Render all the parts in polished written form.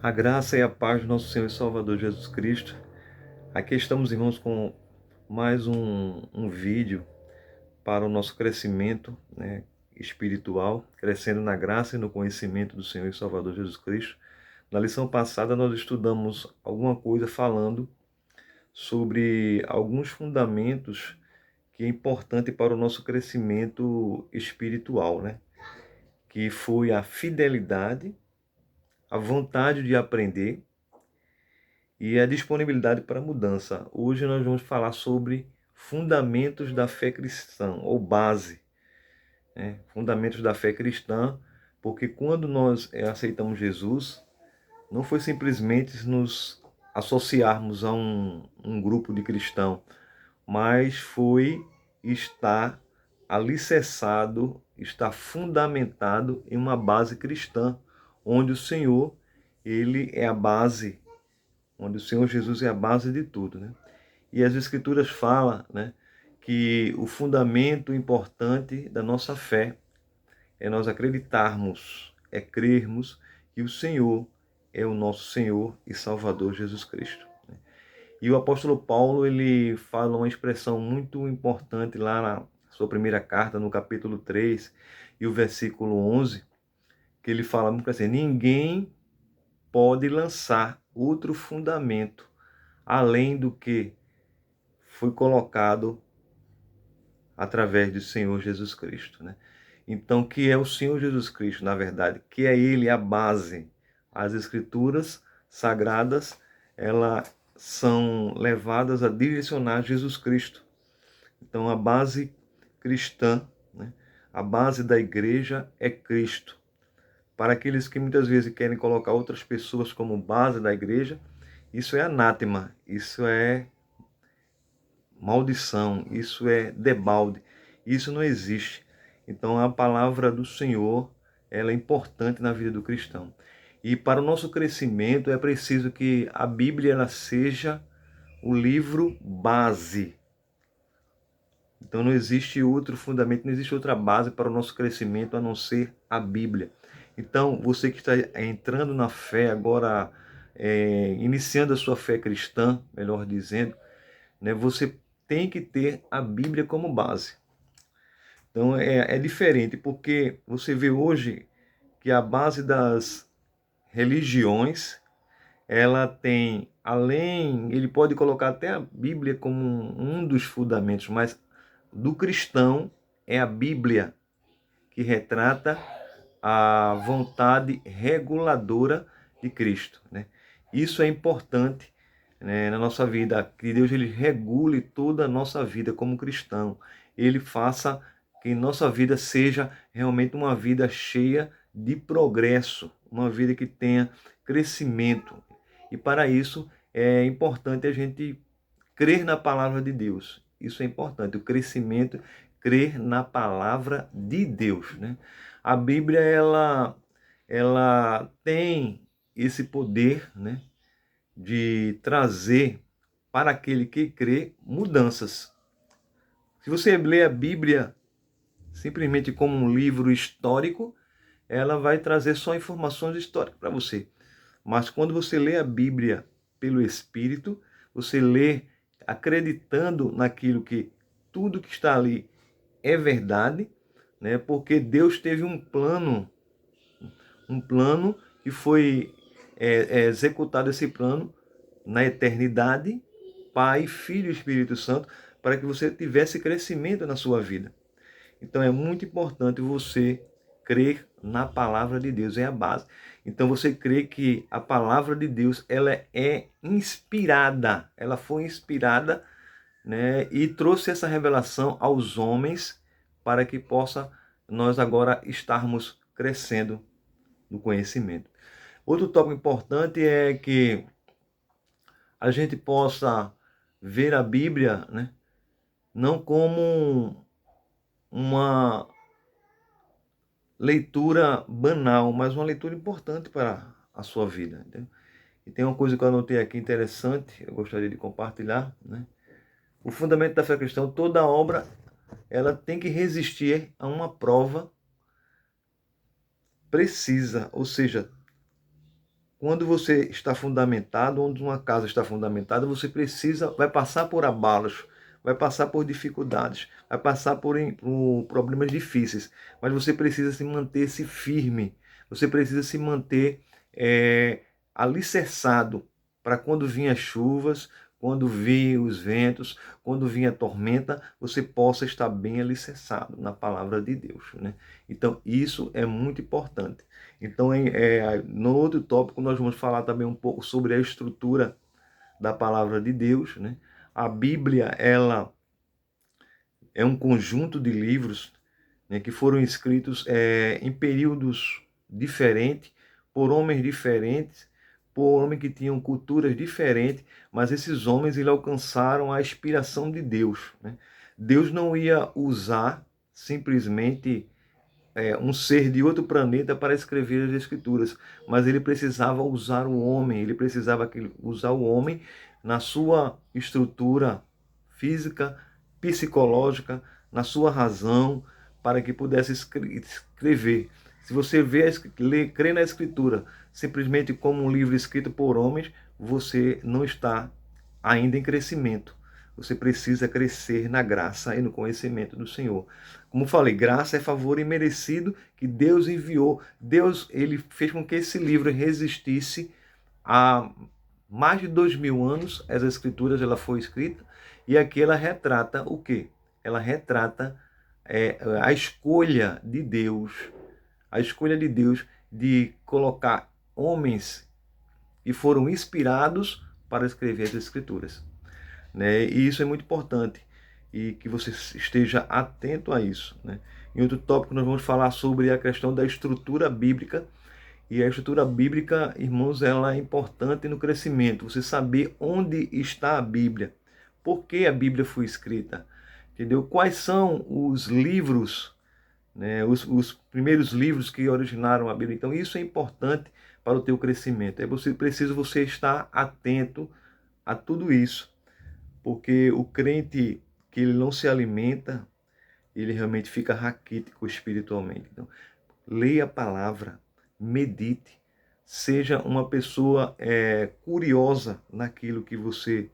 A graça e a paz do nosso Senhor e Salvador Jesus Cristo. Aqui estamos, irmãos, com mais um vídeo para o nosso crescimento, espiritual, crescendo na graça e no conhecimento do Senhor e Salvador Jesus Cristo. Na lição passada nós estudamos alguma coisa falando sobre alguns fundamentos que é importante para o nosso crescimento espiritual, Que foi a fidelidade, a vontade de aprender e a disponibilidade para mudança. Hoje nós vamos falar sobre fundamentos da fé cristã, ou base, fundamentos da fé cristã, porque quando nós aceitamos Jesus, não foi simplesmente nos associarmos a um grupo de cristãos, mas foi estar alicerçado, estar fundamentado em uma base cristã, onde o Senhor, ele é a base, onde o Senhor Jesus é a base de tudo, E as Escrituras falam, que o fundamento importante da nossa fé é nós acreditarmos, é crermos que o Senhor é o nosso Senhor e Salvador Jesus Cristo. E o apóstolo Paulo, ele fala uma expressão muito importante lá na sua primeira carta, no capítulo 3 e o versículo 11, que ele fala muito assim: ninguém pode lançar outro fundamento além do que foi colocado através do Senhor Jesus Cristo, Então, que é o Senhor Jesus Cristo, na verdade, que é Ele a base. As Escrituras sagradas, elas são levadas a direcionar Jesus Cristo. Então, a base cristã, a base da igreja é Cristo. Para aqueles que muitas vezes querem colocar outras pessoas como base da igreja, isso é anátema, isso é maldição, isso é debalde, isso não existe. Então a palavra do Senhor, ela é importante na vida do cristão. E para o nosso crescimento é preciso que a Bíblia ela seja o livro base. Então não existe outro fundamento, não existe outra base para o nosso crescimento a não ser a Bíblia. Então você que está entrando na fé agora, iniciando a sua fé cristã, melhor dizendo, você tem que ter a Bíblia como base. Então é diferente, porque você vê hoje que a base das religiões, ela tem, ele pode colocar até a Bíblia como um dos fundamentos, mas do cristão é a Bíblia que retrata a vontade reguladora de Cristo, Isso é importante, na nossa vida, que Deus ele regule toda a nossa vida como cristão. Ele faça que nossa vida seja realmente uma vida cheia de progresso, uma vida que tenha crescimento. E para isso é importante a gente crer na palavra de Deus. Isso é importante, o crescimento, crer na palavra de Deus, A Bíblia ela tem esse poder, de trazer para aquele que crê mudanças. Se você lê a Bíblia simplesmente como um livro histórico, ela vai trazer só informações históricas para você. Mas quando você lê a Bíblia pelo Espírito, você lê acreditando naquilo que tudo que está ali é verdade, Porque Deus teve um plano que foi executado esse plano na eternidade, Pai, Filho e Espírito Santo, para que você tivesse crescimento na sua vida. Então é muito importante você crer na palavra de Deus, é a base. Então você crê que a palavra de Deus ela é inspirada, ela foi inspirada, e trouxe essa revelação aos homens para que possa nós agora estarmos crescendo no conhecimento. Outro tópico importante é que a gente possa ver a Bíblia, não como uma leitura banal, mas uma leitura importante para a sua vida. Entendeu? E tem uma coisa que eu anotei aqui interessante, eu gostaria de compartilhar. O fundamento da fé cristã, toda obra, ela tem que resistir a uma prova precisa, ou seja, quando você está fundamentado, onde uma casa está fundamentada, você vai passar por abalos, vai passar por dificuldades, vai passar por problemas difíceis, mas você precisa se manter-se firme, você precisa se manter alicerçado para quando vinham as chuvas, quando vinham os ventos, quando vinha a tormenta, você possa estar bem alicerçado na palavra de Deus, né? Então, isso é muito importante. Então, no outro tópico, nós vamos falar também um pouco sobre a estrutura da palavra de Deus, né? A Bíblia, ela é um conjunto de livros, né, que foram escritos em períodos diferentes, por homens diferentes, por homens que tinham culturas diferentes, mas esses homens eles alcançaram a inspiração de Deus, né? Deus não ia usar simplesmente um ser de outro planeta para escrever as escrituras, mas ele precisava usar o homem, ele precisava usar o homem na sua estrutura física, psicológica, na sua razão, para que pudesse escrever. Se você crê na escritura simplesmente como um livro escrito por homens, você não está ainda em crescimento. Você precisa crescer na graça e no conhecimento do Senhor. Como falei, graça é favor imerecido que Deus enviou. Deus, ele fez com que esse livro resistisse a mais de 2000 anos. As escrituras, ela foi escrita, e aqui ela retrata o quê? Ela retrata a escolha de Deus, de colocar homens que foram inspirados para escrever as escrituras, né? E isso é muito importante, e que você esteja atento a isso, né? Em outro tópico nós vamos falar sobre a questão da estrutura bíblica, e a estrutura bíblica, irmãos, ela é importante no crescimento, você saber onde está a Bíblia, por que a Bíblia foi escrita, entendeu? Quais são os livros, né, os primeiros livros que originaram a Bíblia. Então isso é importante para o teu crescimento. Preciso você estar atento a tudo isso, porque o crente que ele não se alimenta, ele realmente fica raquítico espiritualmente. Então, leia a palavra, medite, seja uma pessoa curiosa naquilo que você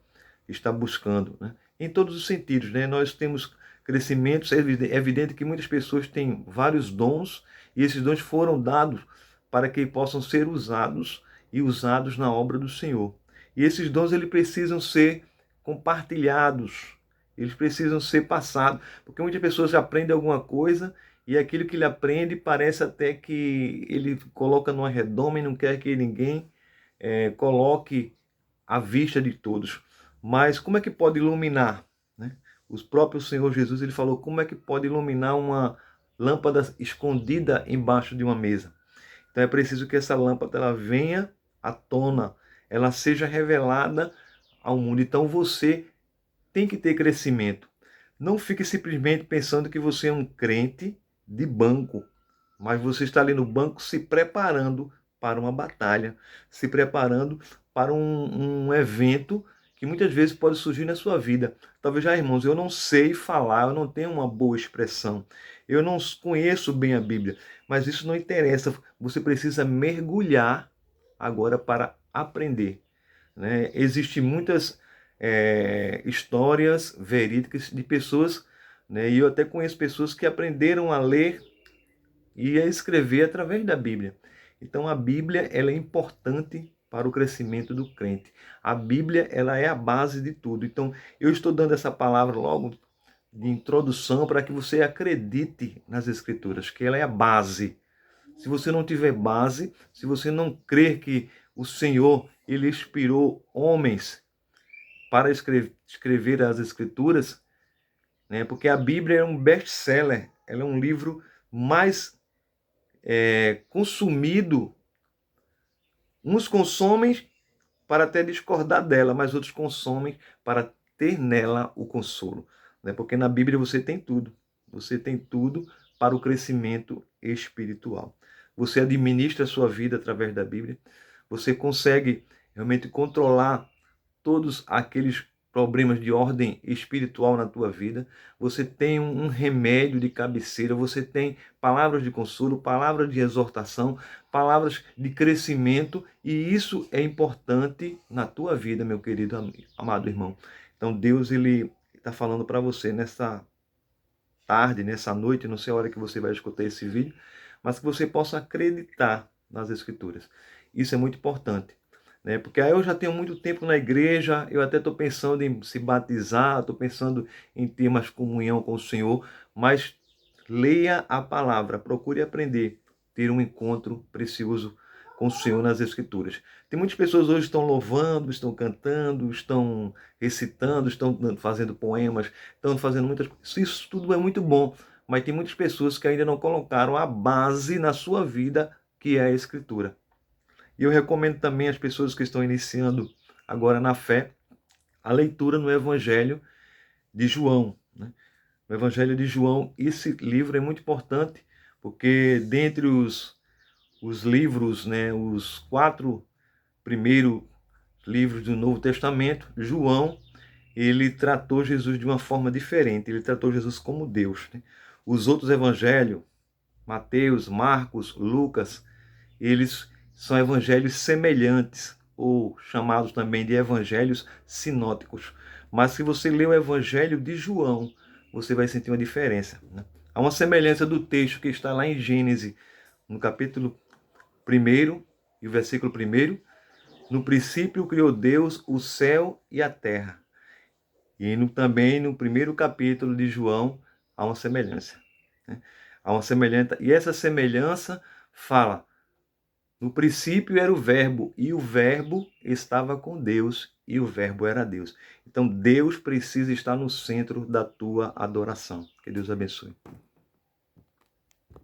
está buscando, né? Em todos os sentidos, né? Nós temos crescimentos, é evidente que muitas pessoas têm vários dons, e esses dons foram dados para que possam ser usados e usados na obra do Senhor. E esses dons eles precisam ser compartilhados, eles precisam ser passados, porque muitas pessoas aprendem alguma coisa e aquilo que ele aprende parece até que ele coloca numa redoma e não quer que ninguém coloque à vista de todos. Mas como é que pode iluminar, né? O próprio Senhor Jesus, ele falou como é que pode iluminar uma lâmpada escondida embaixo de uma mesa. Então é preciso que essa lâmpada ela venha à tona, ela seja revelada ao mundo. Então você tem que ter crescimento. Não fique simplesmente pensando que você é um crente de banco, mas você está ali no banco se preparando para uma batalha, se preparando para um evento que muitas vezes pode surgir na sua vida. Talvez, irmãos, eu não sei falar, eu não tenho uma boa expressão, eu não conheço bem a Bíblia, mas isso não interessa. Você precisa mergulhar agora para aprender, né? Existem muitas histórias verídicas de pessoas, né? E eu até conheço pessoas que aprenderam a ler e a escrever através da Bíblia. Então a Bíblia ela é importante para o crescimento do crente. A Bíblia ela é a base de tudo. Então eu estou dando essa palavra logo de introdução para que você acredite nas Escrituras, que ela é a base. Se você não tiver base, se você não crer que o Senhor ele inspirou homens para escrever as Escrituras, né? Porque a Bíblia é um best-seller, ela é um livro mais consumido. Uns consomem para até discordar dela, mas outros consomem para ter nela o consolo, né? Porque na Bíblia você tem tudo para o crescimento espiritual. Você administra a sua vida através da Bíblia, você consegue realmente controlar todos aqueles problemas de ordem espiritual na tua vida, você tem um remédio de cabeceira, você tem palavras de consolo, palavras de exortação, palavras de crescimento, e isso é importante na tua vida, meu querido amado irmão. Então Deus, ele está falando para você nessa tarde, nessa noite, não sei a hora que você vai escutar esse vídeo, mas que você possa acreditar nas Escrituras. Isso é muito importante, né? Porque aí eu já tenho muito tempo na igreja, eu até estou pensando em se batizar, estou pensando em ter mais comunhão com o Senhor, mas leia a palavra, procure aprender, ter um encontro precioso com o Senhor nas Escrituras. Tem muitas pessoas hoje que estão louvando, estão cantando, estão recitando, estão fazendo poemas, estão fazendo muitas coisas. Isso tudo é muito bom, mas tem muitas pessoas que ainda não colocaram a base na sua vida, que é a Escritura. E eu recomendo também às pessoas que estão iniciando agora na fé, a leitura no Evangelho de João, né? O Evangelho de João, esse livro é muito importante, porque dentre os livros, né, os 4 primeiros livros do Novo Testamento, João, ele tratou Jesus de uma forma diferente, ele tratou Jesus como Deus, né? Os outros evangelhos, Mateus, Marcos, Lucas, eles são evangelhos semelhantes, ou chamados também de evangelhos sinóticos. Mas se você ler o evangelho de João, você vai sentir uma diferença, né? Há uma semelhança do texto que está lá em Gênesis, no capítulo 1 e o versículo 1. No princípio criou Deus o céu e a terra. E também no primeiro capítulo de João há uma semelhança, né? Há uma semelhança, e essa semelhança fala: no princípio era o verbo, e o verbo estava com Deus, e o verbo era Deus. Então Deus precisa estar no centro da tua adoração. Que Deus abençoe.